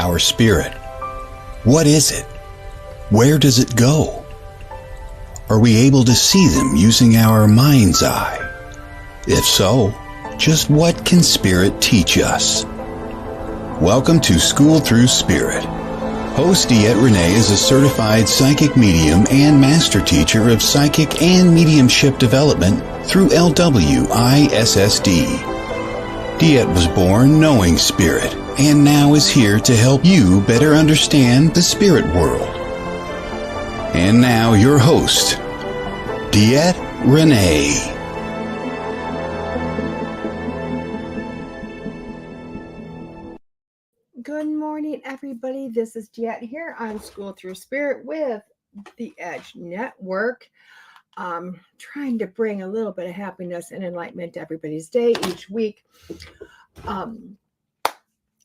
our spirit? What is it? Where does it go? Are we able to see them using our mind's eye? If so, just what can spirit teach us? Welcome to School Through Spirit. Host DeEtte Renee is a certified psychic medium and master teacher of psychic and mediumship development through LWISSD. DeEtte was born knowing spirit and now is here to help you better understand the spirit world. And now your host, DeEtte Renee. Good morning, everybody. This is DeEtte here on School Through Spirit with the Edge Network. Trying to bring a little bit of happiness and enlightenment to everybody's day each week.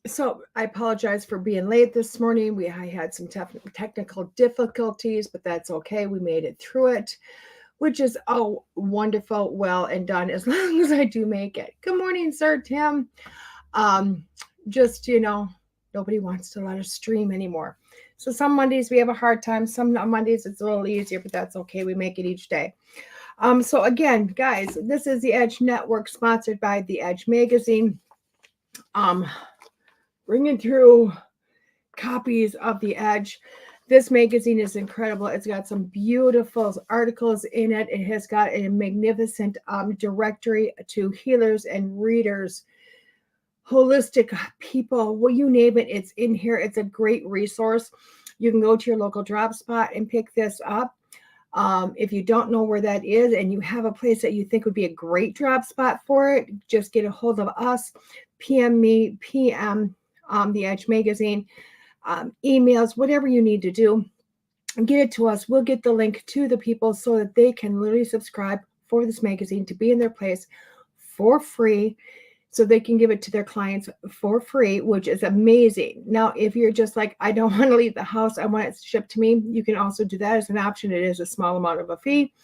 So I apologize for being late this morning. I had some technical difficulties, but that's okay. We made it through it, which is wonderful, well and done, as long as I do make it. Good morning, Sir Tim. Nobody wants to let us stream anymore. So some Mondays we have a hard time. Some Mondays it's a little easier, but that's okay. We make it each day. So again, guys, this is the Edge Network, sponsored by The Edge Magazine. Bringing through copies of The Edge. This magazine is incredible. It's got some beautiful articles in it. It has got a magnificent directory to healers and readers, holistic people, well, you name it, it's in here. It's a great resource. You can go to your local drop spot and pick this up. If you don't know where that is and you have a place that you think would be a great drop spot for it, just get a hold of us. PM me, PM The Edge Magazine, emails, whatever you need to do, get it to us. We'll get the link to the people so that they can literally subscribe for this magazine to be in their place for free, so they can give it to their clients for free, which is amazing. Now, if you're just like, I don't want to leave the house, I want it shipped to me, you can also do that as an option. It is a small amount of a fee,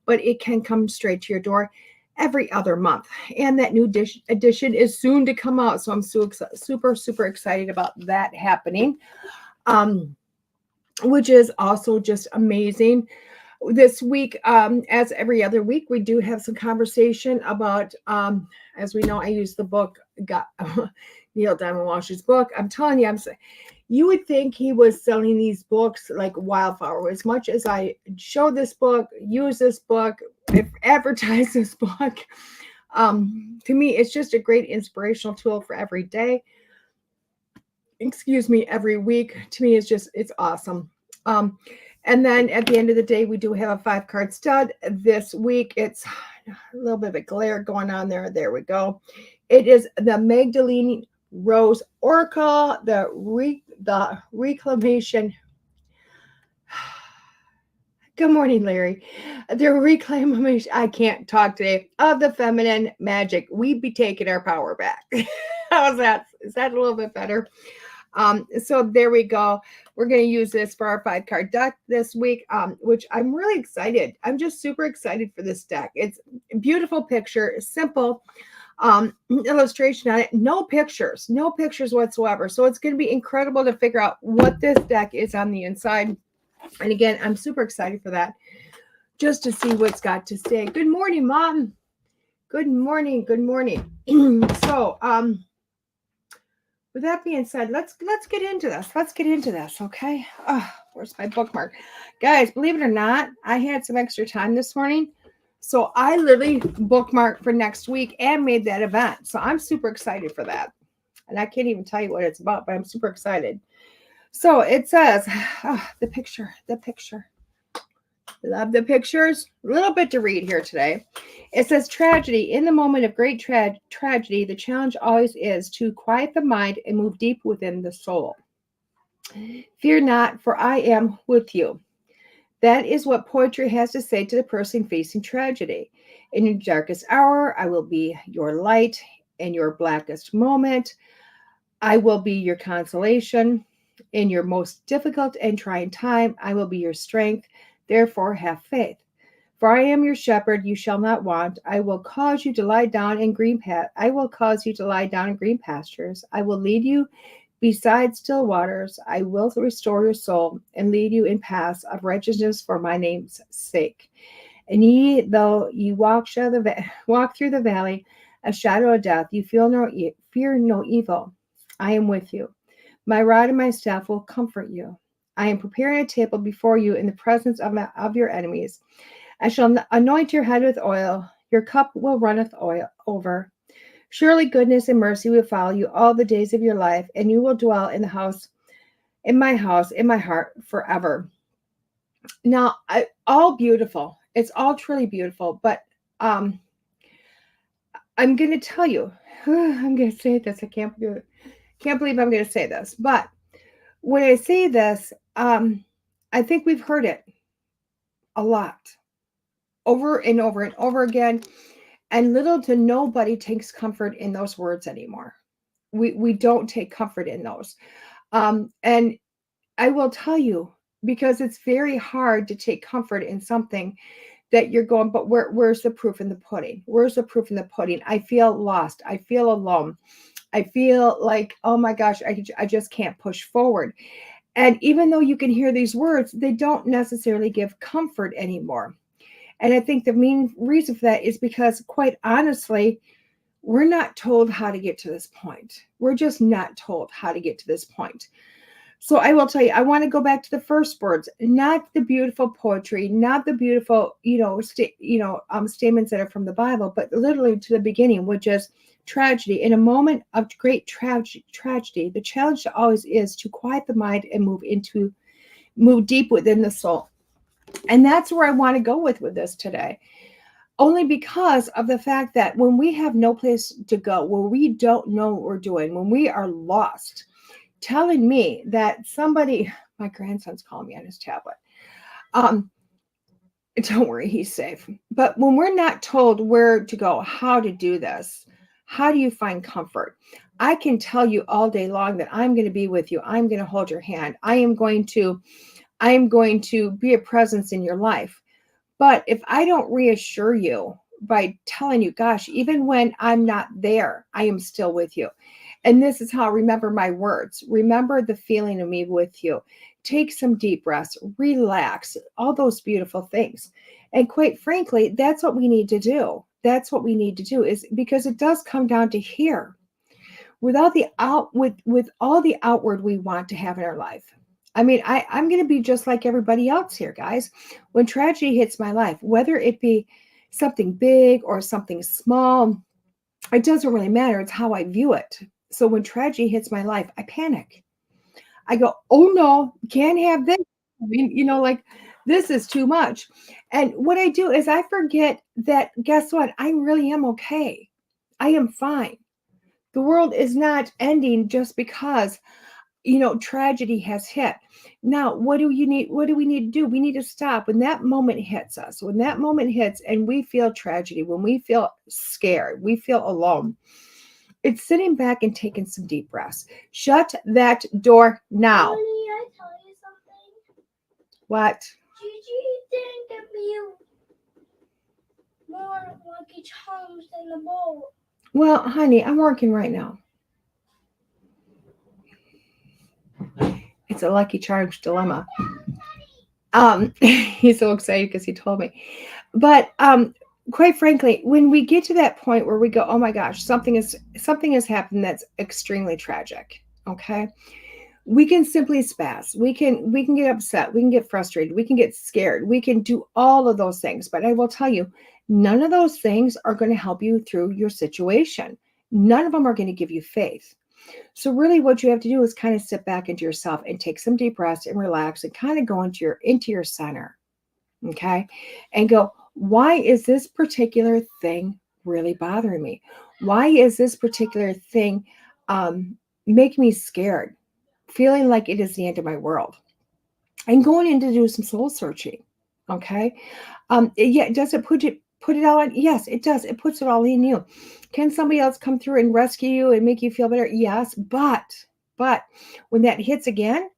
but it can come straight to your door every other month. And that new edition is soon to come out. So I'm super excited about that happening, which is also just amazing. This week, as every other week, we do have some conversation about, as we know, I use the book, Neil Diamond Walsh's book. I'm telling you, you would think he was selling these books like wildfire. As much as I show this book, use this book, advertise this book, to me, it's just a great inspirational tool for every day. Every week. To me, it's awesome. And then at the end of the day, we do have a 5-card stud. This week, it's a little bit of a glare going on there. There we go. It is the Magdalene Rose Oracle, the reclamation. Good morning, Larry. The reclamation, I can't talk today, of the feminine magic. We be taking our power back. How's that? Is that a little bit better? So there we go. We're going to use this for our 5-card deck this week, which I'm really excited. I'm just super excited for this deck. It's a beautiful picture, simple illustration on it. No pictures whatsoever. So it's going to be incredible to figure out what this deck is on the inside. And again, I'm super excited for that, just to see what's got to say. Good morning, Mom. Good morning. So, with that being said, let's get into this. Okay. Oh, where's my bookmark? Guys, believe it or not, I had some extra time this morning. So I literally bookmarked for next week and made that event. So I'm super excited for that. And I can't even tell you what it's about, but I'm super excited. So it says, the picture. Love the pictures. A little bit to read here today. It says, tragedy. In the moment of great tragedy, the challenge always is to quiet the mind and move deep within the soul. Fear not, for I am with you. That is what poetry has to say to the person facing tragedy. In your darkest hour, I will be your light. In your blackest moment, I will be your consolation. In your most difficult and trying time, I will be your strength. Therefore, have faith. For I am your shepherd; you shall not want. I will cause you to lie down in green pastures. I will lead you Beside still waters, I will restore your soul and lead you in paths of righteousness for my name's sake. And ye, though ye walk through the valley of shadow of death, you fear no evil. I am with you. My rod and my staff will comfort you. I am preparing a table before you in the presence of your enemies. I shall anoint your head with oil. Your cup will runneth over. Surely goodness and mercy will follow you all the days of your life, and you will dwell in my heart forever. Now, all beautiful. It's all truly beautiful, but I'm going to tell you, I'm going to say this. I can't believe I'm going to say this, but when I say this, I think we've heard it a lot, over and over and over again, and little to nobody takes comfort in those words anymore. We don't take comfort in those. And I will tell you, because it's very hard to take comfort in something that you're going, but where's the proof in the pudding? Where's the proof in the pudding? I feel lost. I feel alone. I feel like, oh my gosh, I just can't push forward. And even though you can hear these words, they don't necessarily give comfort anymore. And I think the main reason for that is because, quite honestly, we're not told how to get to this point. We're just not told how to get to this point. So I will tell you, I want to go back to the first words, not the beautiful poetry, not the beautiful, statements that are from the Bible, but literally to the beginning, which is tragedy. In a moment of great tragedy, the challenge always is to quiet the mind and move deep within the soul. And that's where I want to go with this today. Only because of the fact that when we have no place to go, where we don't know what we're doing, when we are lost, telling me that somebody, my grandson's calling me on his tablet. Don't worry, he's safe. But when we're not told where to go, how to do this, how do you find comfort? I can tell you all day long that I'm going to be with you. I'm going to hold your hand. I am going to be a presence in your life. But if I don't reassure you by telling you, gosh, even when I'm not there, I am still with you. And this is how I remember my words. Remember the feeling of me with you. Take some deep breaths, relax, all those beautiful things. And quite frankly, that's what we need to do. That's what we need to do, is because it does come down to here. With all the outward we want to have in our life. I mean, I'm going to be just like everybody else here, guys. When tragedy hits my life, whether it be something big or something small, it doesn't really matter. It's how I view it. So when tragedy hits my life, I panic. I go, oh no, can't have this. I mean, like, this is too much. And what I do is I forget that, guess what? I really am okay. I am fine. The world is not ending just because, tragedy has hit. Now, what do we need to do? We need to stop when that moment hits us, when that moment hits and we feel tragedy, when we feel scared, we feel alone. It's sitting back and taking some deep breaths. Shut that door now. Honey, I tell you something. What? Gigi didn't give me more Lucky Charms than the bowl. Well, honey, I'm working right now. It's a Lucky Charms dilemma. He's so excited because he told me. But quite frankly, when we get to that point where we go, oh my gosh, something has happened that's extremely tragic. Okay. We can simply spaz. We can get upset. We can get frustrated. We can get scared. We can do all of those things. But I will tell you, none of those things are going to help you through your situation. None of them are going to give you faith. So really what you have to do is kind of sit back into yourself and take some deep breaths and relax and kind of go into your center. Okay. And go, why is this particular thing really bothering me? Why is this particular thing making me scared? Feeling like it is the end of my world? And going in to do some soul searching. Okay. Does it put it all on? Yes, it does. It puts it all in you. Can somebody else come through and rescue you and make you feel better? Yes. But when that hits again,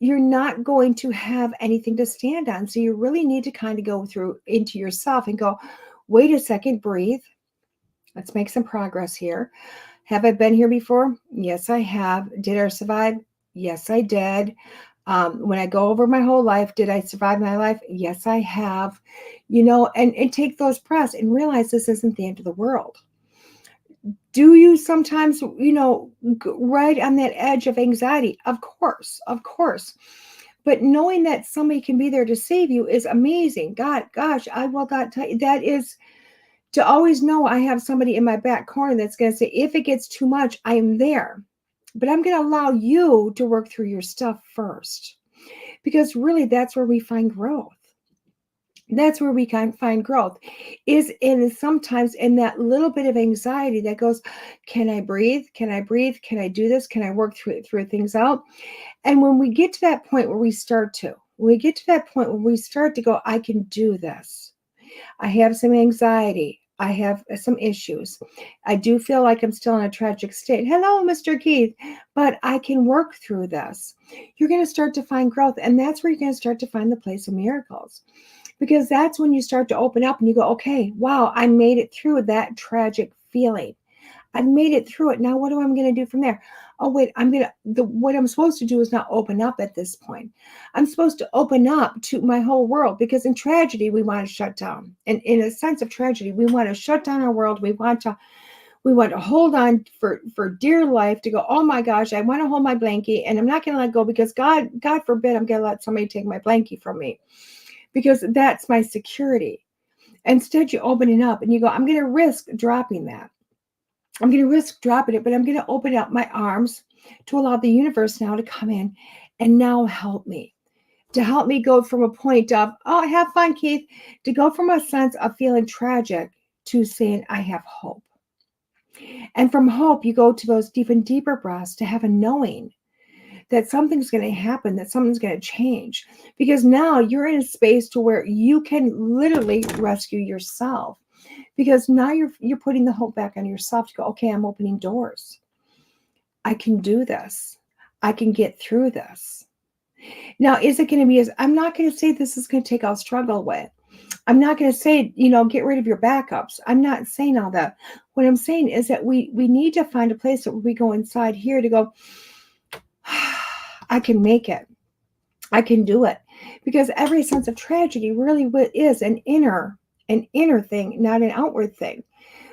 you're not going to have anything to stand on. So you really need to kind of go through into yourself and go, wait a second, breathe. Let's make some progress here. Have I been here before? Yes, I have. Did I survive? Yes, I did. When I go over my whole life, did I survive my life? Yes, I have. And take those breaths and realize this isn't the end of the world. Do you sometimes, right on that edge of anxiety? Of course, of course. But knowing that somebody can be there to save you is amazing. Gosh, I will not tell you. That is to always know I have somebody in my back corner that's going to say, if it gets too much, I am there. But I'm going to allow you to work through your stuff first. Because really, that's where we find growth. That's where we can find growth, is sometimes in that little bit of anxiety that goes, can I breathe? Can I breathe? Can I do this? Can I work through things out? And when we get to that point where we start to go, I can do this. I have some anxiety. I have some issues. I do feel like I'm still in a tragic state. Hello, Mr. Keith, but I can work through this. You're going to start to find growth, and that's where you're going to start to find the place of miracles. Because that's when you start to open up and you go, okay, wow, I made it through that tragic feeling. I've made it through it. Now what am I going to do from there? Oh, wait, what I'm supposed to do is not open up at this point. I'm supposed to open up to my whole world, because in tragedy, we want to shut down. And in a sense of tragedy, we want to shut down our world. We want to hold on for dear life to go, oh my gosh, I want to hold my blankie and I'm not going to let go, because God forbid I'm going to let somebody take my blankie from me, because that's my security. Instead, you open it up and you go, I'm going to risk dropping that. I'm going to risk dropping it, but I'm going to open up my arms to allow the universe now to come in and now help me go from a point of, oh, have fun, Keith, to go from a sense of feeling tragic to saying, I have hope. And from hope, you go to those even deeper breaths to have a knowing that something's going to happen, that something's going to change, because now you're in a space to where you can literally rescue yourself. Because now you're putting the hope back on yourself to go, okay, I'm opening doors. I can do this. I can get through this. Now, is it going to be I'm not going to say this is going to take all struggle away. I'm not going to say, get rid of your backups. I'm not saying all that. What I'm saying is that we need to find a place that we go inside here to go, I can make it. I can do it. Because every sense of tragedy really is an inner thing, not an outward thing.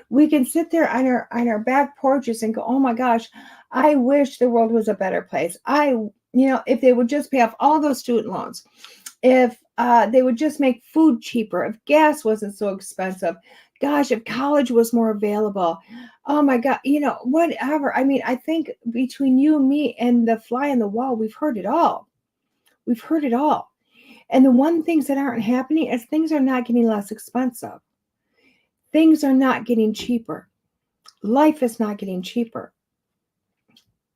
We can sit there on our back porches and go, oh my gosh, I wish the world was a better place. If they would just pay off all those student loans, if they would just make food cheaper, if gas wasn't so expensive, gosh, if college was more available, oh my God, whatever. I mean, I think between you and me and the fly on the wall, we've heard it all. We've heard it all. And the one things that aren't happening is things are not getting less expensive. Things are not getting cheaper. Life is not getting cheaper.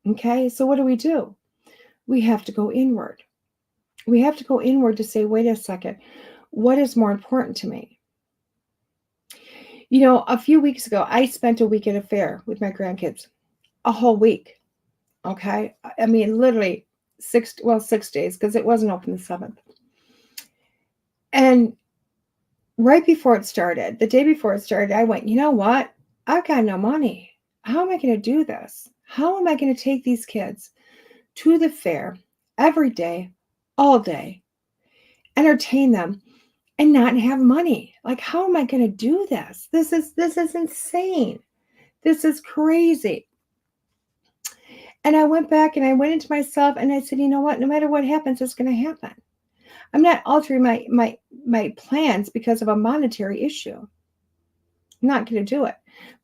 Okay, so what do? We have to go inward. We have to go inward to say, wait a second, what is more important to me? A few weeks ago, I spent a week at a fair with my grandkids, a whole week. Okay, I mean, literally 6 days, because it wasn't open the 7th. And right before it started, the day before it started, I went, you know what? I've got no money. How am I going to do this? How am I going to take these kids to the fair every day, all day, entertain them, and not have money? Like, how am I going to do this? This is insane. This is crazy. And I went back and I went into myself and I said, you know what? No matter what happens, it's going to happen. I'm not altering my plans because of a monetary issue. I'm not going to do it.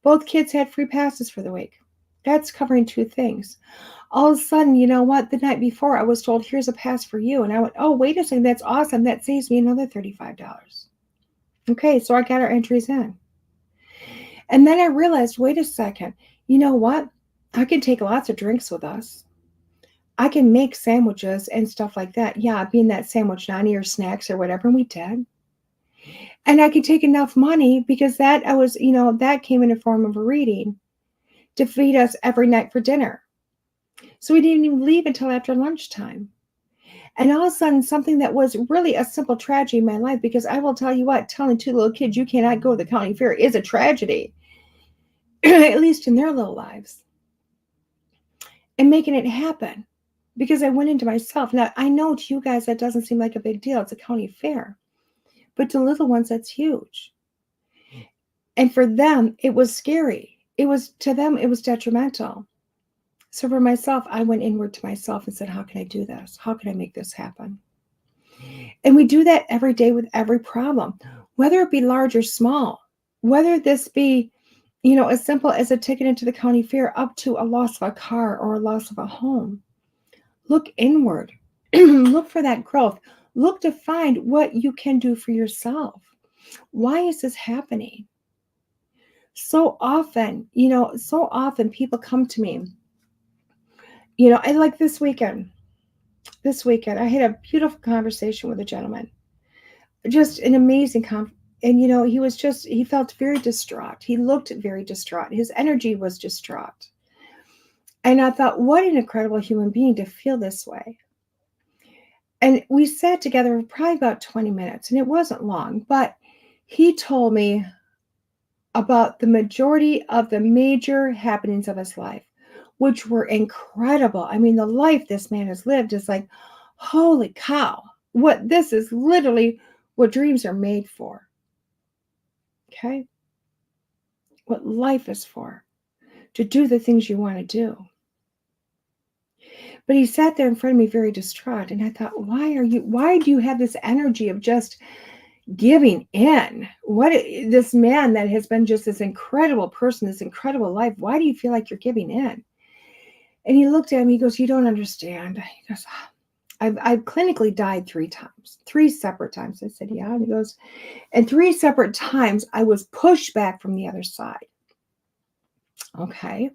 Both kids had free passes for the week. That's covering 2 things. All of a sudden, you know what? The night before, I was told, here's a pass for you. And I went, oh, wait a second. That's awesome. That saves me another $35. Okay, so I got our entries in. And then I realized, wait a second. You know what? I can take lots of drinks with us. I can make sandwiches and stuff like that. Yeah, being that sandwich nanny or snacks or whatever, and we did. And I could take enough money because that came in the form of a reading to feed us every night for dinner. So we didn't even leave until after lunchtime. And all of a sudden, something that was really a simple tragedy in my life, because I will tell you what, telling 2 little kids you cannot go to the county fair is a tragedy, at least in their little lives. and making it happen. Because I went into myself. Now, I know to you guys that doesn't seem like a big deal. It's a county fair. But to little ones, that's huge. And for them, it was scary. To them, it was detrimental. So for myself, I went inward to myself and said, how can I do this? How can I make this happen? And we do that every day with every problem, whether it be large or small, whether this be, as simple as a ticket into the county fair up to a loss of a car or a loss of a home. Look inward. Look for that growth. Look to find what you can do for yourself. Why is this happening? So often people come to me. I like this weekend. I had a beautiful conversation with a gentleman. Just an amazing and he felt very distraught. He looked very distraught. His energy was distraught. And I thought, what an incredible human being to feel this way. And we sat together for probably about 20 minutes, and it wasn't long, but he told me about the majority of the major happenings of his life, which were incredible. I mean, the life this man has lived is like, holy cow, this is literally what dreams are made for. Okay? What life is for. To do the things you want to do. But he sat there in front of me very distraught. And I thought, why do you have this energy of just giving in? This man that has been just this incredible person, this incredible life, why do you feel like you're giving in? And he looked at me, he goes, you don't understand. He goes, I've clinically died 3 times, 3 separate times. I said, yeah. And he goes, and 3 separate times I was pushed back from the other side. Okay.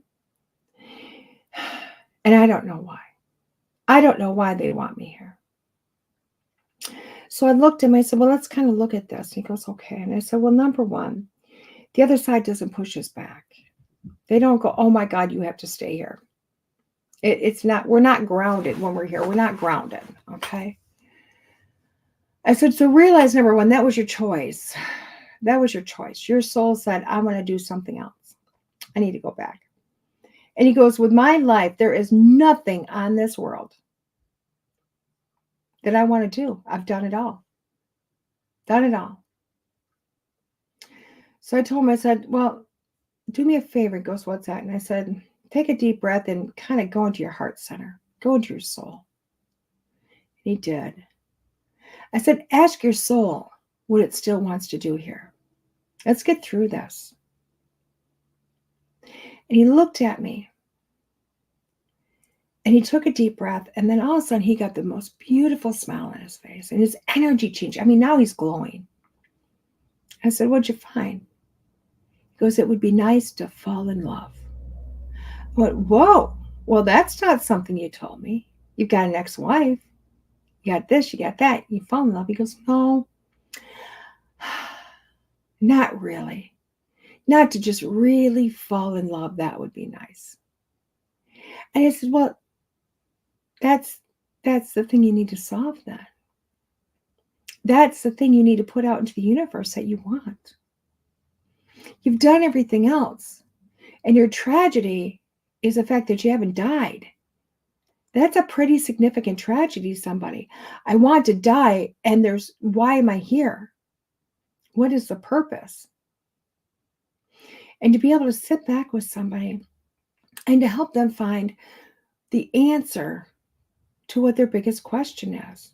And I don't know why. I don't know why they want me here. So I looked at him, I said, well, let's kind of look at this. And he goes, okay. And I said, well, number one, the other side doesn't push us back. They don't go, oh my God, you have to stay here. We're not grounded when we're here. We're not grounded. Okay. I said, so realize number one, that was your choice. That was your choice. Your soul said, I'm going to do something else. I need to go back. And he goes, with my life, there is nothing on this world that I want to do. I've done it all. Done it all. So I told him, I said, well, do me a favor. He goes, what's that? And I said, take a deep breath and kind of go into your heart center. Go into your soul. And he did. I said, ask your soul what it still wants to do here. Let's get through this. And he looked at me. And he took a deep breath. And then all of a sudden, he got the most beautiful smile on his face. And his energy changed. I mean, now he's glowing. I said, what'd you find? He goes, it would be nice to fall in love. I went, whoa. Well, that's not something you told me. You've got an ex-wife. You got this, you got that. You fall in love. He goes, no. Not really. Not to just really fall in love. That would be nice. And I said, well, that's the thing you need to solve then. That's the thing you need to put out into the universe that you want. You've done everything else. And your tragedy is the fact that you haven't died. That's a pretty significant tragedy to somebody. I want to die, and why am I here? What is the purpose? And to be able to sit back with somebody and to help them find the answer to what their biggest question is.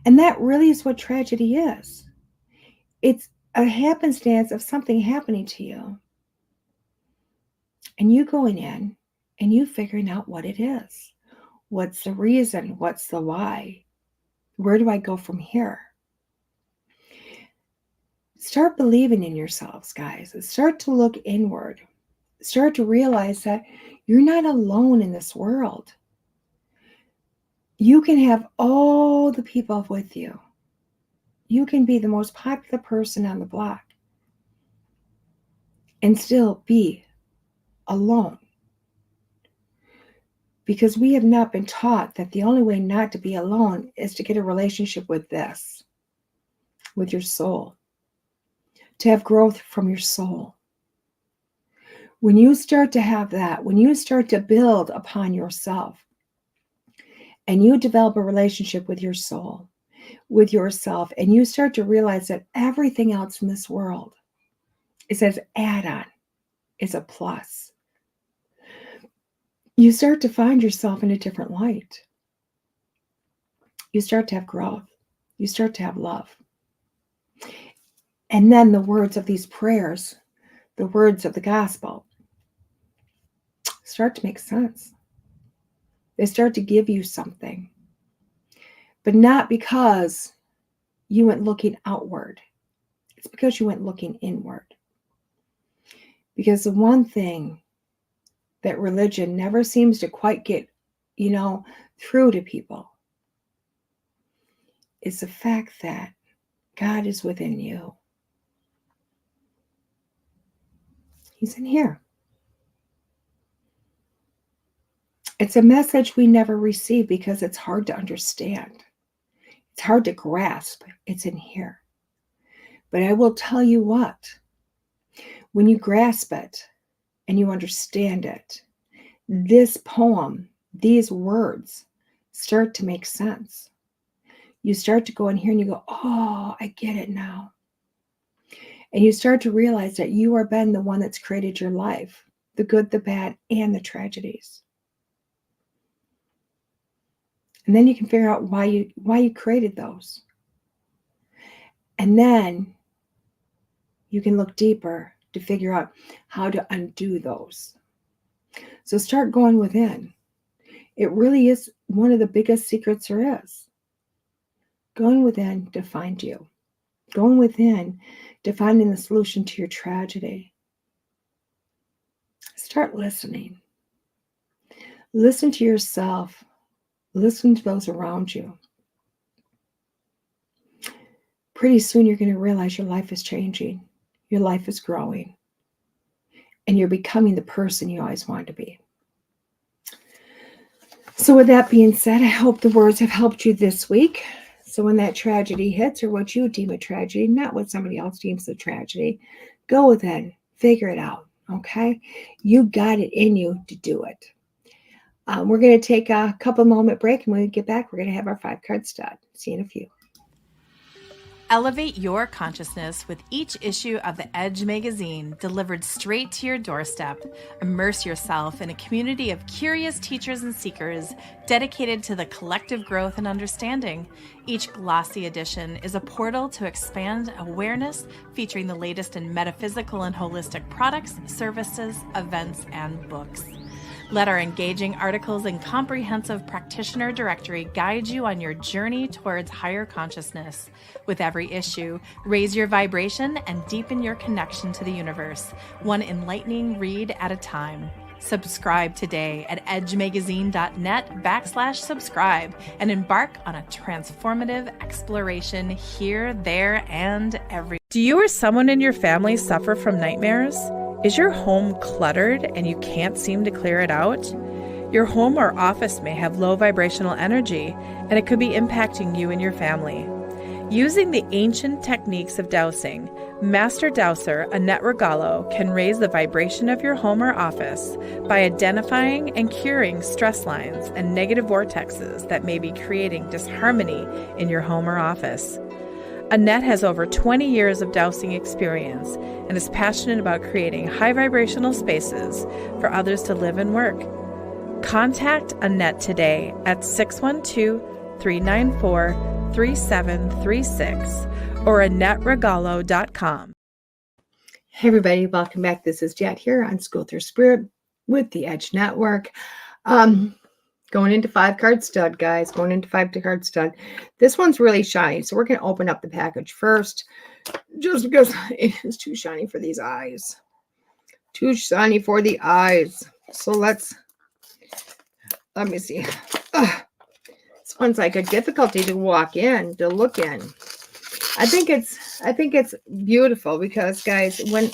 And that really is what tragedy is. It's a happenstance of something happening to you. And you going in and you figuring out what it is. What's the reason? What's the why? Where do I go from here? Start believing in yourselves, guys. Start to look inward. Start to realize that you're not alone in this world. You can have all the people with you. You can be the most popular person on the block and still be alone. Because we have not been taught that the only way not to be alone is to get a relationship with this, with your soul, to have growth from your soul. When you start to have that, when you start to build upon yourself and you develop a relationship with your soul, with yourself, and you start to realize that everything else in this world is an add-on, is a plus, you start to find yourself in a different light. You start to have growth. You start to have love. And then the words of these prayers, the words of the gospel, start to make sense. They start to give you something. But not because you went looking outward. It's because you went looking inward. Because the one thing that religion never seems to quite get, through to people is the fact that God is within you. He's in here. It's a message we never receive because it's hard to understand. It's hard to grasp. It's in here. But I will tell you what, when you grasp it and you understand it, this poem, these words start to make sense. You start to go in here and you go, oh, I get it now. And you start to realize that you are Ben, the one that's created your life, the good, the bad, and the tragedies. And then you can figure out why you created those. And then you can look deeper to figure out how to undo those. So start going within. It really is one of the biggest secrets there is. Going within to find you. Going within to finding the solution to your tragedy. Start listening. Listen to yourself. Listen to those around you. Pretty soon you're going to realize your life is changing. Your life is growing. And you're becoming the person you always wanted to be. So with that being said, I hope the words have helped you this week. So when that tragedy hits, or what you deem a tragedy, not what somebody else deems a tragedy, go within, figure it out, okay? You got it in you to do it. We're going to take a couple moment break, and when we get back, we're going to have our 5-card stud. See you in a few. Elevate your consciousness with each issue of the Edge magazine delivered straight to your doorstep. Immerse yourself in a community of curious teachers and seekers dedicated to the collective growth and understanding. Each glossy edition is a portal to expand awareness, featuring the latest in metaphysical and holistic products, services, events, and books. Let our engaging articles and comprehensive practitioner directory guide you on your journey towards higher consciousness. With every issue, raise your vibration and deepen your connection to the universe, one enlightening read at a time. Subscribe today at edgemagazine.net/subscribe and embark on a transformative exploration here, there, and everywhere. Do you or someone in your family suffer from nightmares? Is your home cluttered and you can't seem to clear it out? Your home or office may have low vibrational energy, and it could be impacting you and your family. Using the ancient techniques of dowsing, Master Dowser Annette Regalo can raise the vibration of your home or office by identifying and curing stress lines and negative vortexes that may be creating disharmony in your home or office. Annette has over 20 years of dowsing experience and is passionate about creating high vibrational spaces for others to live and work. Contact Annette today at 612-394-3736 or AnnetteRegalo.com. Hey everybody, welcome back. This is DeEtte here on School Through Spirit with the Edge Network. Going into 5-card stud, guys. Going into 5-card stud. This one's really shiny, so we're going to open up the package first, just because it is too shiny for these eyes. Too shiny for the eyes. So let me see. This one's like a difficulty to walk in, to look in. I think it's beautiful because, guys, when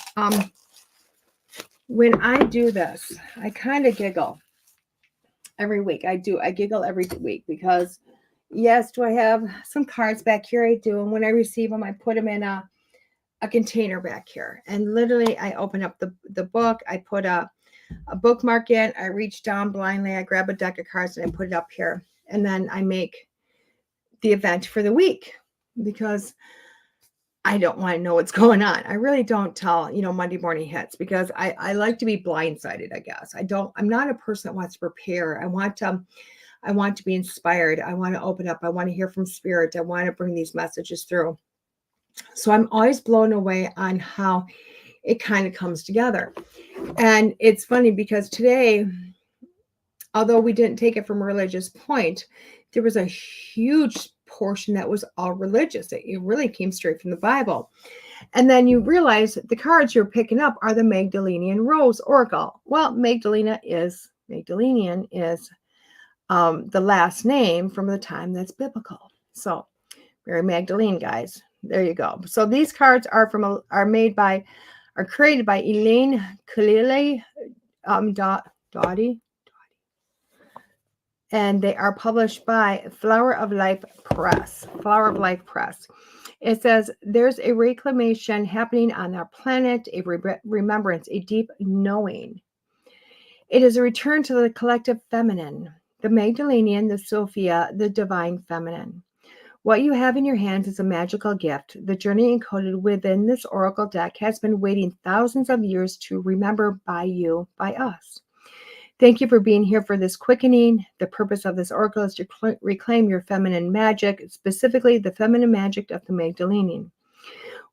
I do this, I kind of giggle. Every week I giggle every week because, yes, do I have some cards back here? I do. And when I receive them, I put them in a a container back here. And literally I open up the book. I put a bookmark in. I reach down blindly. I grab a deck of cards and I put it up here. And then I make the event for the week because I don't want to know what's going on. I really don't tell, Monday morning hits because I like to be blindsided, I guess. I'm not a person that wants to prepare. I want to be inspired. I want to open up. I want to hear from spirit. I want to bring these messages through. So I'm always blown away on how it kind of comes together. And it's funny because today, although we didn't take it from a religious point, there was a huge portion that was all religious. It really came straight from the Bible. And then you realize the cards you're picking up are the Magdalene Rose Oracle. Well, Magdalenian is the last name from the time that's biblical. So Mary Magdalene, guys. There you go. So these cards are created by Elayne Kalila Doughty. And they are published by Flower of Life Press. It says, there's a reclamation happening on our planet, a remembrance, a deep knowing. It is a return to the collective feminine, the Magdalenian, the Sophia, the divine feminine. What you have in your hands is a magical gift. The journey encoded within this oracle deck has been waiting thousands of years to remember by us. Thank you for being here for this quickening. The purpose of this oracle is to reclaim your feminine magic, specifically the feminine magic of the Magdalene.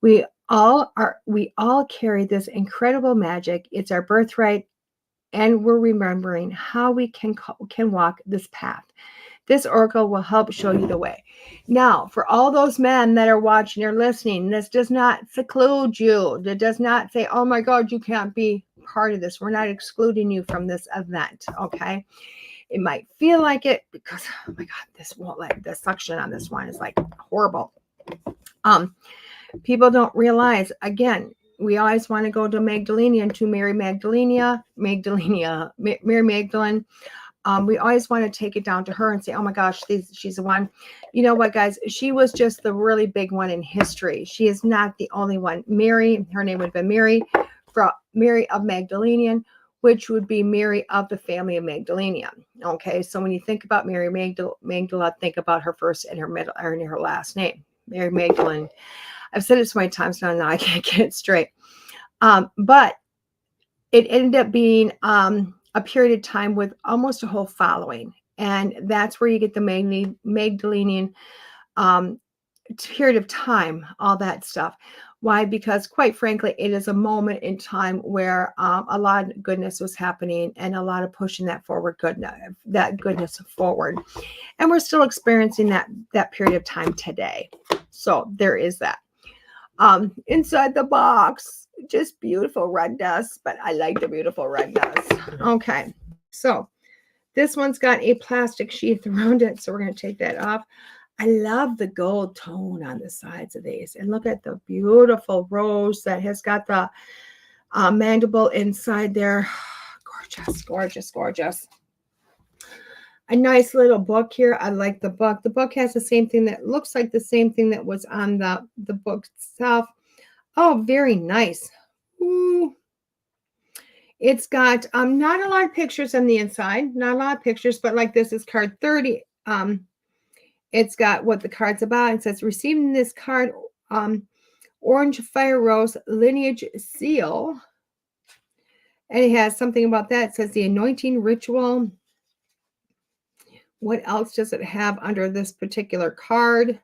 We all carry this incredible magic. It's our birthright, and we're remembering how we can walk this path. This oracle will help show you the way. Now, for all those men that are watching or listening, this does not seclude you. It does not say, oh my God, you can't be part of this. We're not excluding you from this event, okay? It might feel like it because, oh my God, the suction on this one is like horrible. People don't realize, again, we always want to go to Magdalene, to Mary Magdalene. We always want to take it down to her and say, oh my gosh, she's the one. You know what, guys? She was just the really big one in history. She is not the only one. Mary, her name would have been Mary of Magdalene, which would be Mary of the family of Magdalene. Okay, so when you think about Mary Magdala, think about her first and her middle and her last name, Mary Magdalene. I've said it so many times now I can't get it straight. But it ended up being a period of time with almost a whole following. And that's where you get the Magdalene period of time, all that stuff. Why? Because quite frankly, it is a moment in time where a lot of goodness was happening and a lot of pushing that goodness forward. And we're still experiencing that period of time today. So there is that. Inside the box, just beautiful red dust, but I like the beautiful red dust. Okay, so this one's got a plastic sheath around it, so we're going to take that off. I love the gold tone on the sides of these, and look at the beautiful rose that has got the mandible inside there. Gorgeous, gorgeous, gorgeous. A nice little book here. I like the book. The book has the same thing that looks like the same thing that was on the book itself. Oh, very nice. Ooh. It's got not a lot of pictures on the inside. Not a lot of pictures, but like this is card 30. It's got what the card's about. It says, receiving this card, Orange Fire Rose Lineage Seal. And it has something about that. It says the anointing ritual. What else does it have under this particular card?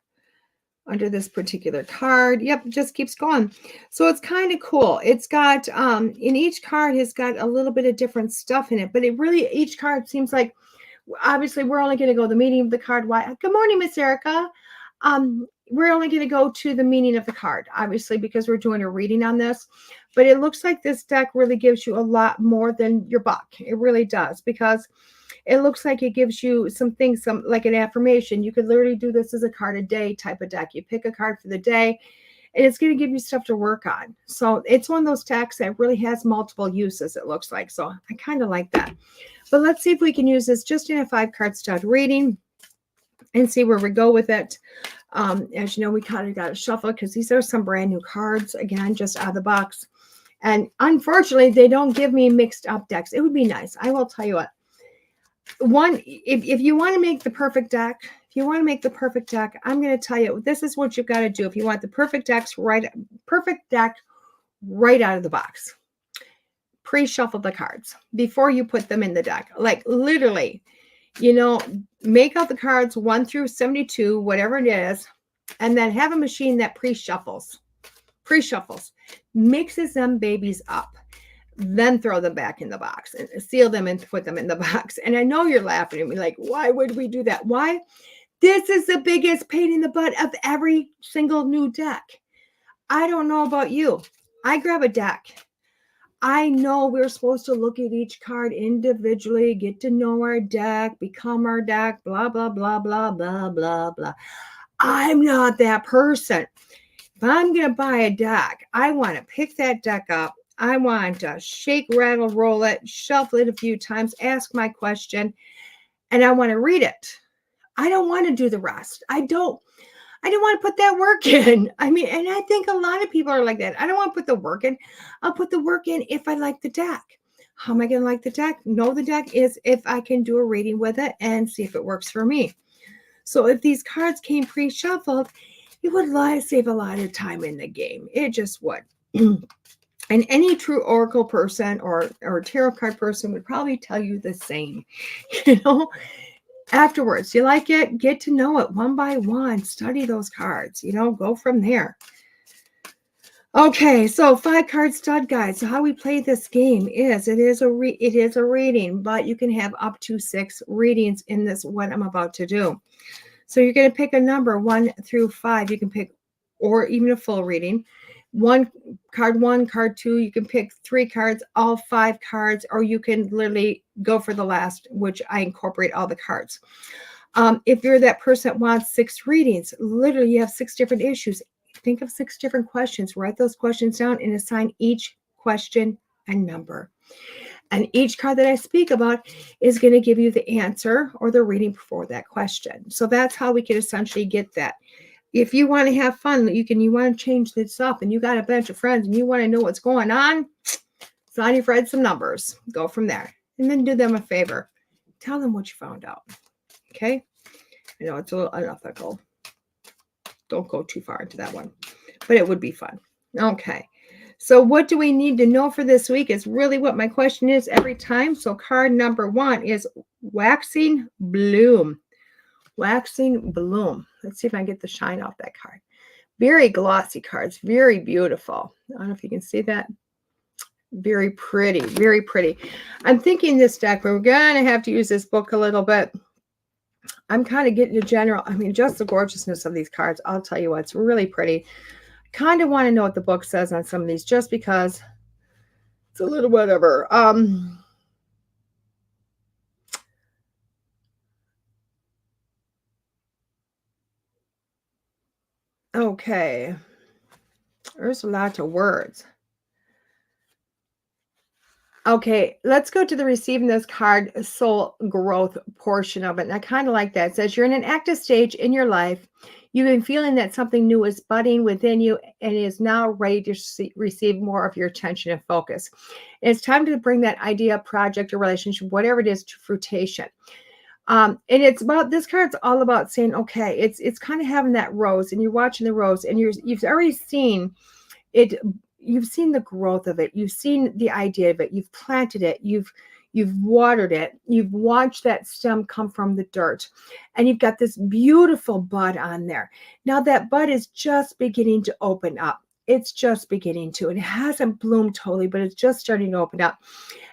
Yep, it just keeps going. So it's kind of cool. It's got, in each card has got a little bit of different stuff in it, but it really, each card seems like, obviously we're only going to go the meaning of the card. Why? Good morning, Miss Erica. We're only going to go to the meaning of the card, obviously, because we're doing a reading on this. But it looks like this deck really gives you a lot more than your buck. It really does, because it looks like it gives you some things, like an affirmation. You could literally do this as a card a day type of deck. You pick a card for the day, and it's going to give you stuff to work on. So it's one of those decks that really has multiple uses, it looks like. So I kind of like that. But let's see if we can use this just in a 5-card stud reading. and see where we go with it. As you know, we kind of got to shuffle because these are some brand new cards, again, just out of the box. And unfortunately, they don't give me mixed up decks. It would be nice. I will tell you what. One, if you want to make the perfect deck, I'm going to tell you, this is what you've got to do. If you want the perfect deck right out of the box, pre-shuffle the cards before you put them in the deck. Like literally, make out the cards 1 through 72, whatever it is, and then have a machine that pre-shuffles, mixes them babies up, then throw them back in the box and seal them and put them in the box. And I know you're laughing at me like, why would we do that? Why? This is the biggest pain in the butt of every single new deck. I don't know about you. I grab a deck. I know we're supposed to look at each card individually, get to know our deck, become our deck, blah, blah, blah, blah, blah, blah, blah. I'm not that person. If I'm going to buy a deck, I want to pick that deck up. I want to shake, rattle, roll it, shuffle it a few times, ask my question, and I want to read it. I don't want to do the rest. I don't want to put that work in. I mean, and I think a lot of people are like that. I don't want to put the work in. I'll put the work in if I like the deck. How am I going to like the deck? Know the deck is if I can do a reading with it and see if it works for me. So if these cards came pre-shuffled, it would save a lot of time in the game. It just would. And any true Oracle person or tarot card person would probably tell you the same. Afterwards, you like it, get to know it one by one, study those cards, go from there. Okay, so 5-card stud guide. So how we play this game is it is a reading, but you can have up to 6 readings in this, what I'm about to do. So you're going to pick a number 1 through 5. You can pick, or even a full reading. Card 2, you can pick 3 cards, all 5 cards, or you can literally go for the last, which I incorporate all the cards. If you're that person that wants 6 readings, literally you have 6 different issues. Think of 6 different questions, write those questions down and assign each question a number. And each card that I speak about is going to give you the answer or the reading for that question. So that's how we can essentially get that. If you want to have fun, you want to change this up and you got a bunch of friends and you want to know what's going on, assign your friends some numbers. Go from there. And then do them a favor. Tell them what you found out. Okay? I know it's a little unethical. Don't go too far into that one. But it would be fun. Okay. So what do we need to know for this week is really what my question is every time. So card number 1 is Waxing Bloom. Waxing Bloom. Let's see if I can get the shine off that card. Very glossy cards. Very beautiful. I don't know if you can see that. Very pretty. Very pretty. I'm thinking this deck, we're going to have to use this book a little bit. I'm kind of getting a general, just the gorgeousness of these cards. I'll tell you what, it's really pretty. I kind of want to know what the book says on some of these just because it's a little whatever. Okay. There's a lot of words. Okay, let's go to the receiving this card soul growth portion of it. And I kind of like that. It says you're in an active stage in your life. You've been feeling that something new is budding within you and is now ready to receive more of your attention and focus. And it's time to bring that idea, project, or relationship, whatever it is, to fruition. And it's about, this card's all about saying, okay, it's kind of having that rose and you're watching the rose and you've already seen it. You've seen the growth of it. You've seen the idea of it. You've planted it. You've watered it. You've watched that stem come from the dirt. And you've got this beautiful bud on there. Now that bud is just beginning to open up. It's just beginning to. It hasn't bloomed totally, but it's just starting to open up.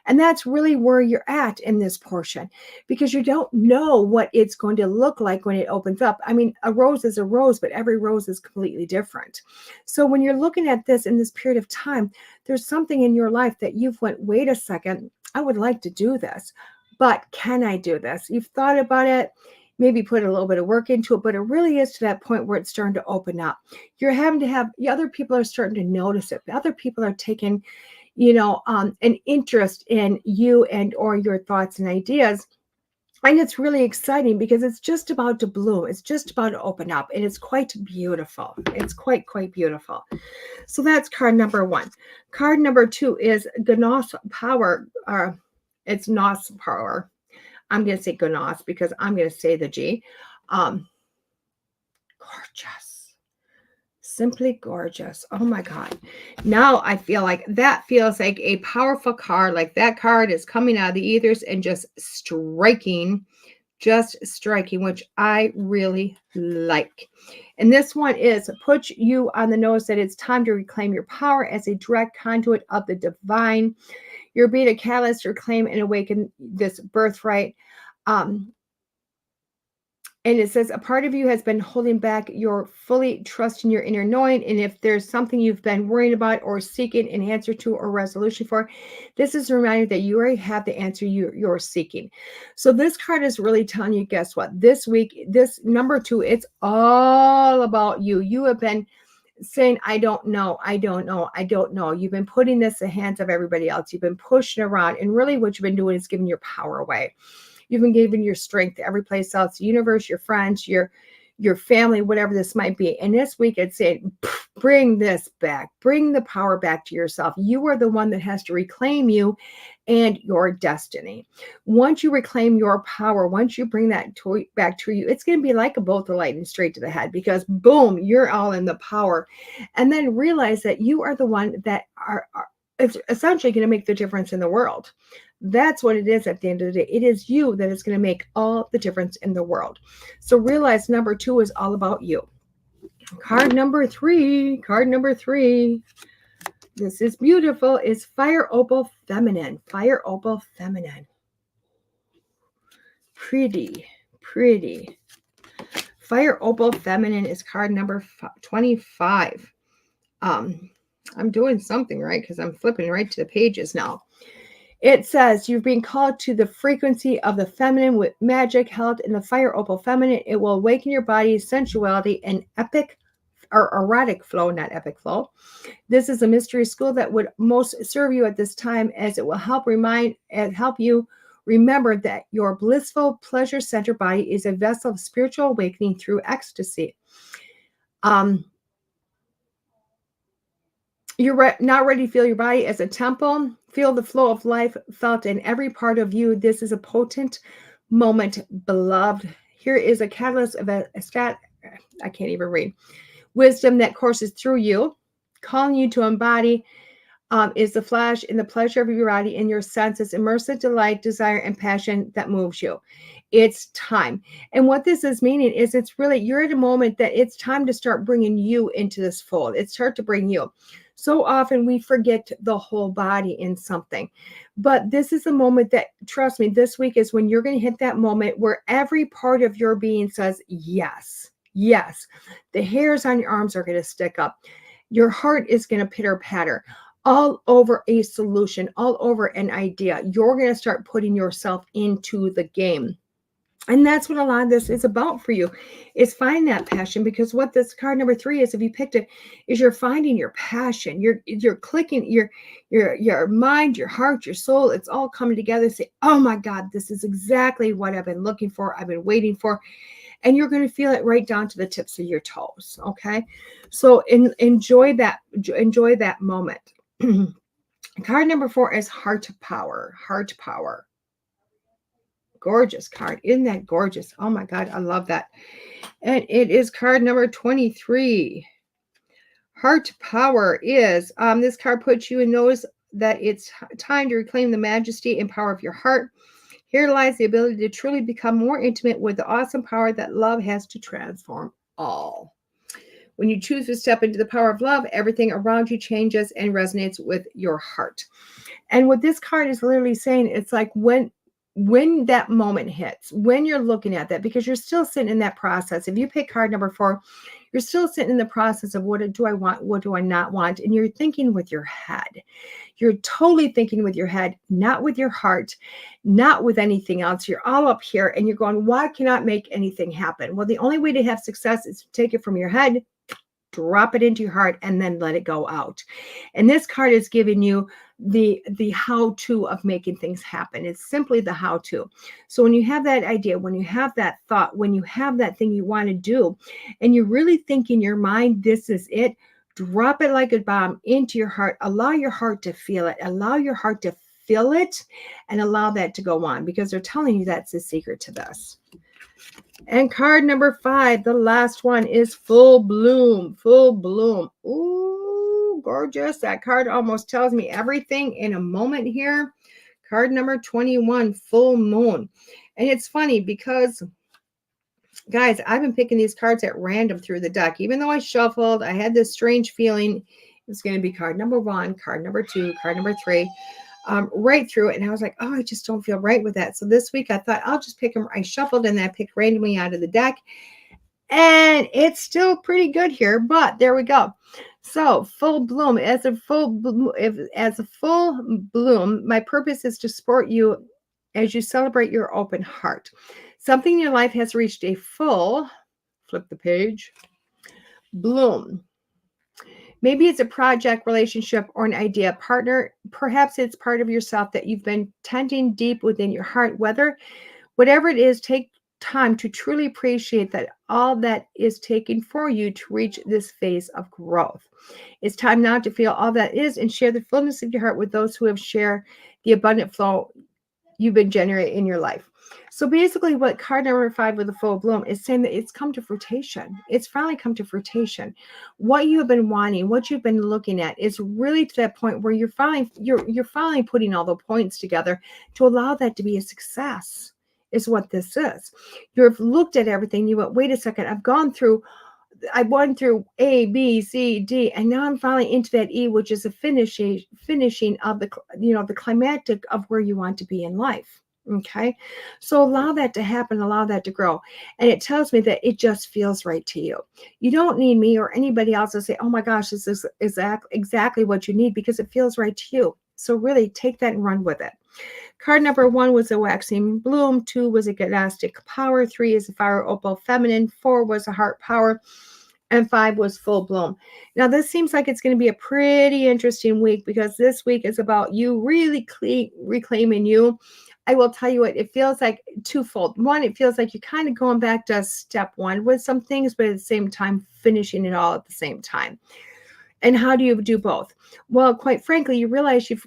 And that's really where you're at in this portion, because you don't know what it's going to look like when it opens up. A rose is a rose, but every rose is completely different. So when you're looking at this in this period of time, there's something in your life that you've went, wait a second, I would like to do this, but can I do this? You've thought about it, maybe put a little bit of work into it, but it really is to that point where it's starting to open up. You're having to have, other people are starting to notice it. Other people are taking an interest in you and or your thoughts and ideas. And it's really exciting because it's just about to bloom. It's just about to open up, and it's quite beautiful. It's quite beautiful. So that's card number 1. Card number 2 is Gnos Power. It's Nos Power. I'm going to say Gnos because I'm going to say the G. Gorgeous. Simply gorgeous. Oh my God. Now I feel like that feels like a powerful card. Like that card is coming out of the ethers and just striking, which I really like. And this one is put you on the nose that it's time to reclaim your power as a direct conduit of the divine. You're being a catalyst to reclaim and awaken this birthright. And it says a part of you has been holding back your fully trust in your inner knowing. And if there's something you've been worrying about or seeking an answer to or resolution for, this is a reminder that you already have the answer you're seeking. So this card is really telling you, guess what? This week, this number 2, it's all about you. You have been saying, I don't know. You've been putting this in the hands of everybody else. You've been pushing around. And really what you've been doing is giving your power away. You've been giving your strength to every place else, the universe, your friends, your family, whatever this might be. And this week it's saying, bring this back. Bring the power back to yourself. You are the one that has to reclaim you and your destiny. Once you reclaim your power, once you bring that back to you, it's going to be like a bolt of lightning straight to the head because boom, you're all in the power. And then realize that you are the one that are essentially going to make the difference in the world. That's what it is at the end of the day. It is you that is going to make all the difference in the world. So realize number 2 is all about you. Card number 3. This is beautiful. Is Fire Opal Feminine. Fire Opal Feminine. Pretty. Fire Opal Feminine is card number 25. I'm doing something right because I'm flipping right to the pages now. It says you've been called to the frequency of the feminine with magic held in the Fire Opal Feminine. It will awaken your body's sensuality and epic or erotic flow, not epic flow. This is a mystery school that would most serve you at this time, as it will help you remember that your blissful pleasure-centered body is a vessel of spiritual awakening through ecstasy. You're not ready to feel your body as a temple. Feel the flow of life felt in every part of you. This is a potent moment, beloved. Here is a catalyst of I can't even read. Wisdom that courses through you, calling you to embody is the flash in the pleasure of your body and your senses, immersive delight, desire, and passion that moves you. It's time. And what this is meaning is it's really, you're at a moment that it's time to start bringing you into this fold. It's time to bring you. So often we forget the whole body in something, but this is a moment that, trust me, this week is when you're going to hit that moment where every part of your being says, yes, yes. The hairs on your arms are going to stick up. Your heart is going to pitter patter all over a solution, all over an idea. You're going to start putting yourself into the game. And that's what a lot of this is about for you, is find that passion. Because what this card number 3 is, if you picked it, is you're finding your passion. You're clicking your mind, your heart, your soul. It's all coming together. Say, oh my God, this is exactly what I've been looking for. I've been waiting for. And you're going to feel it right down to the tips of your toes. Okay. So enjoy that moment. Card number 4 is Heart Power. Heart Power. Gorgeous card. Isn't that gorgeous? Oh my God, I love that. And it is card number 23. Heart Power is, this card puts you and knows that it's time to reclaim the majesty and power of your heart. Here lies the ability to truly become more intimate with the awesome power that love has to transform all. When you choose to step into the power of love, everything around you changes and resonates with your heart. And what this card is literally saying, it's like when that moment hits, when you're looking at that, because you're still sitting in that process. If you pick card number 4, you're still sitting in the process of what do I want? What do I not want? And you're thinking with your head. You're totally thinking with your head, not with your heart, not with anything else. You're all up here and you're going, why cannot make anything happen? Well, the only way to have success is to take it from your head drop it into your heart, and then let it go out. And this card is giving you the how-to of making things happen. It's simply the how-to. So when you have that idea, when you have that thought, when you have that thing you want to do, and you really think in your mind, this is it, drop it like a bomb into your heart. Allow your heart to feel it. Allow your heart to feel it, and allow that to go on, because they're telling you that's the secret to this. And card number 5, the last one, is full bloom. Full bloom. Ooh, gorgeous. That card almost tells me everything in a moment here. Card number 21, full moon. And it's funny because, guys, I've been picking these cards at random through the deck. Even though I shuffled, I had this strange feeling it was going to be card number 1, card number 2, card number 3. Right through it, and I was like, oh, I just don't feel right with that. So this week I thought I'll just pick them. I shuffled and then I picked randomly out of the deck, and it's still pretty good here, but there we go. So full bloom, as a full bloom, my purpose is to support you as you celebrate your open heart. Something in your life has reached a full, flip the page, bloom. Maybe it's a project, relationship, or an idea, partner. Perhaps it's part of yourself that you've been tending deep within your heart. Whatever it is, take time to truly appreciate that all that is taken for you to reach this phase of growth. It's time now to feel all that is and share the fullness of your heart with those who have shared the abundant flow you've been generating in your life. So basically what card number 5 with the full bloom is saying that it's come to fruition. It's finally come to fruition. What you have been wanting, what you've been looking at is really to that point where you're finally putting all the points together to allow that to be a success, is what this is. You've looked at everything. You went, wait a second, I went through A, B, C, D, and now I'm finally into that E, which is a finishing of the climactic of where you want to be in life. Okay, so allow that to happen, allow that to grow. And it tells me that it just feels right to you. You don't need me or anybody else to say, oh my gosh, this is exactly what you need, because it feels right to you. So really take that and run with it. Card number 1 was a waxing bloom, 2 was a galactic power, 3 is a fire opal feminine, 4 was a heart power, and 5 was full bloom. Now, this seems like it's going to be a pretty interesting week, because this week is about you really reclaiming you. I will tell you what, it feels like twofold. One, it feels like you're kind of going back to step 1 with some things, but at the same time, finishing it all at the same time. And how do you do both? Well, quite frankly, you realize you've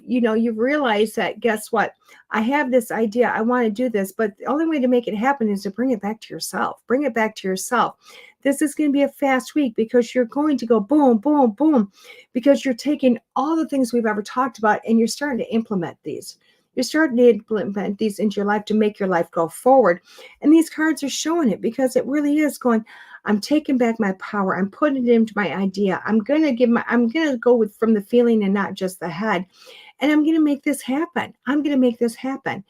realized that, guess what? I have this idea. I want to do this, but the only way to make it happen is to bring it back to yourself. Bring it back to yourself. This is going to be a fast week, because you're going to go boom, boom, boom, because you're taking all the things we've ever talked about and you're starting to implement these. You're starting to implement these into your life to make your life go forward. And these cards are showing it, because it really is going, I'm taking back my power. I'm putting it into my idea. I'm going to go with from the feeling and not just the head. And I'm going to make this happen. I'm going to make this happen.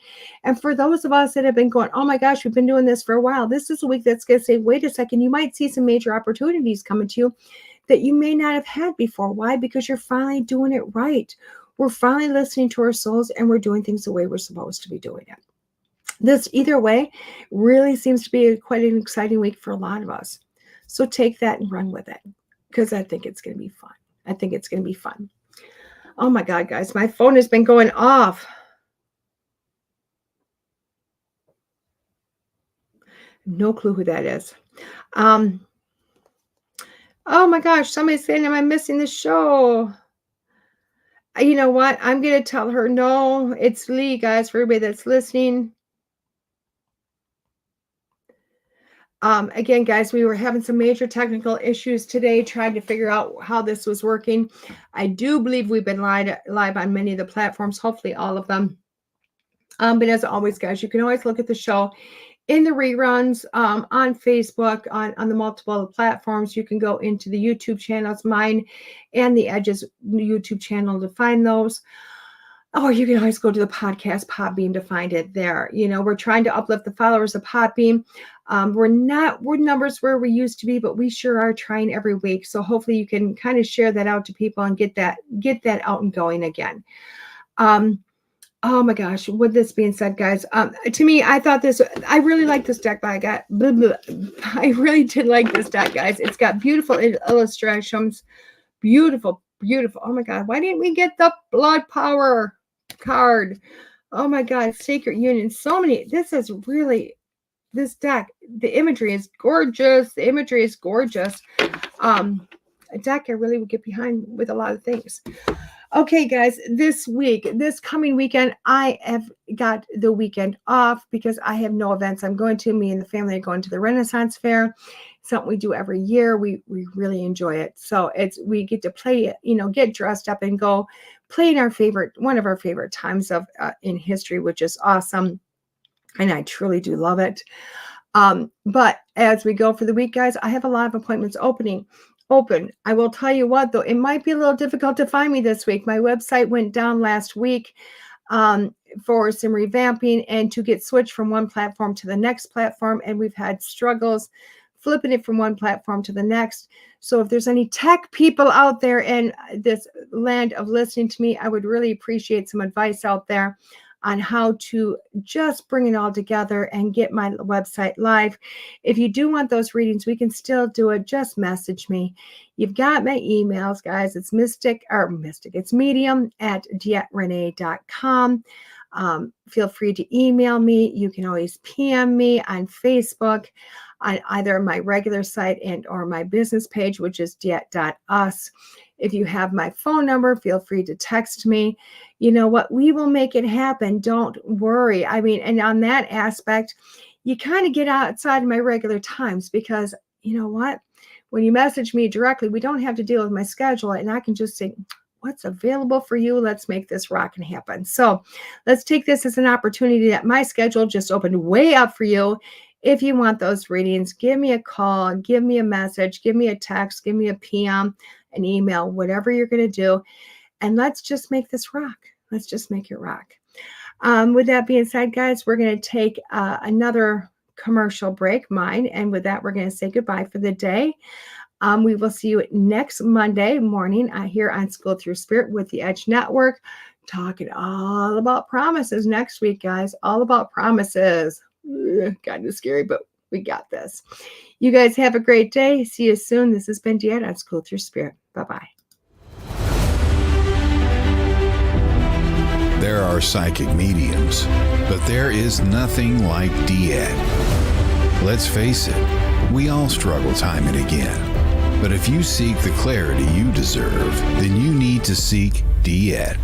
And for those of us that have been going, oh my gosh, we've been doing this for a while, this is a week that's going to say, wait a second, you might see some major opportunities coming to you that you may not have had before. Why? Because you're finally doing it right. We're finally listening to our souls, and we're doing things the way we're supposed to be doing it. This, either way, really seems to be quite an exciting week for a lot of us. So take that and run with it, because I think it's going to be fun. I think it's going to be fun. Oh my God, guys, my phone has been going off. No clue who that is. Oh my gosh, somebody's saying, am I missing the show? You know what? I'm going to tell her, no, it's Lee, guys, for everybody that's listening. Again, guys, we were having some major technical issues today, trying to figure out how this was working. I do believe we've been live on many of the platforms, hopefully all of them. But as always, guys, you can always look at the show in the reruns on Facebook, on the multiple platforms. You can go into the YouTube channels, mine and the Edge's YouTube channel, to find those. Or you can always go to the podcast Podbeam to find it there. You know, we're trying to uplift the followers of Podbeam. We're numbers where we used to be, but we sure are trying every week. So hopefully you can kind of share that out to people and get that out and going again. Oh my gosh, with this being said, guys, to me, I really like this deck, but I really did like this deck, guys. It's got beautiful illustrations, beautiful, beautiful. Oh my God, why didn't we get the blood power card? Oh my God, Sacred Union, so many. This deck, the imagery is gorgeous. The imagery is gorgeous. A deck I really would get behind with a lot of things. Okay, guys, this coming weekend, I have got the weekend off because I have no events. Me and the family are going to the Renaissance Fair. Something we do every year. We really enjoy it. So we get to play, get dressed up and go play in one of our favorite times of in history, which is awesome. And I truly do love it. But as we go for the week, guys, I have a lot of appointments open. I will tell you what, though, it might be a little difficult to find me this week. My website went down last week for some revamping and to get switched from one platform to the next platform. And we've had struggles flipping it from one platform to the next. So if there's any tech people out there in this land of listening to me, I would really appreciate some advice out there on how to just bring it all together and get my website live. If you do want those readings, we can still do it. Just message me. You've got my emails, guys. It's it's medium@DeEtteRenee.com. Feel free to email me. You can always PM me on Facebook on either my regular site or my business page, which is DeEtte.us. If you have my phone number, feel free to text me. You know what? We will make it happen. Don't worry. I mean, and on that aspect, you kind of get outside of my regular times because you know what? When you message me directly, we don't have to deal with my schedule and I can just say, what's available for you? Let's make this rock and happen. So let's take this as an opportunity that my schedule just opened way up for you. If you want those readings, give me a call, give me a message, give me a text, give me a PM, an email, whatever you're going to do. And let's just make this rock. Let's just make it rock. With that being said, guys, we're going to take another commercial break, mine. And with that, we're going to say goodbye for the day. We will see you next Monday morning here on School Through Spirit with the Edge Network, talking all about promises next week, guys. All about promises. Kind of scary, but we got this. You guys have a great day. See you soon. This has been DeEtte on School Through Spirit. Bye-bye. There are psychic mediums, but there is nothing like DeEtte. Let's face it, we all struggle time and again. But if you seek the clarity you deserve, then you need to seek DeEtte.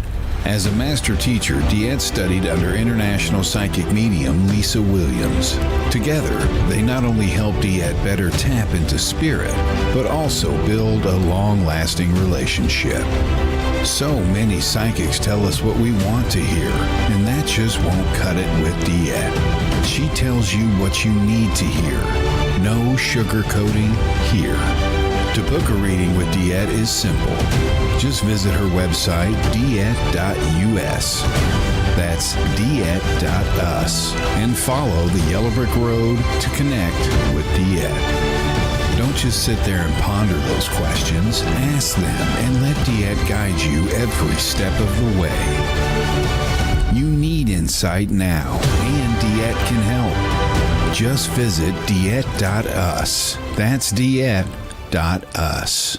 As a master teacher, DeEtte studied under international psychic medium Lisa Williams. Together, they not only help DeEtte better tap into spirit, but also build a long-lasting relationship. So many psychics tell us what we want to hear, and that just won't cut it with DeEtte. She tells you what you need to hear. No sugarcoating here. To book a reading with DeEtte is simple. Just visit her website, DeEtte.us. That's DeEtte.us. And follow the Yellow Brick Road to connect with DeEtte. Don't just sit there and ponder those questions. Ask them and let DeEtte guide you every step of the way. You need insight now, and DeEtte can help. Just visit DeEtte.us. That's DeEtte.us.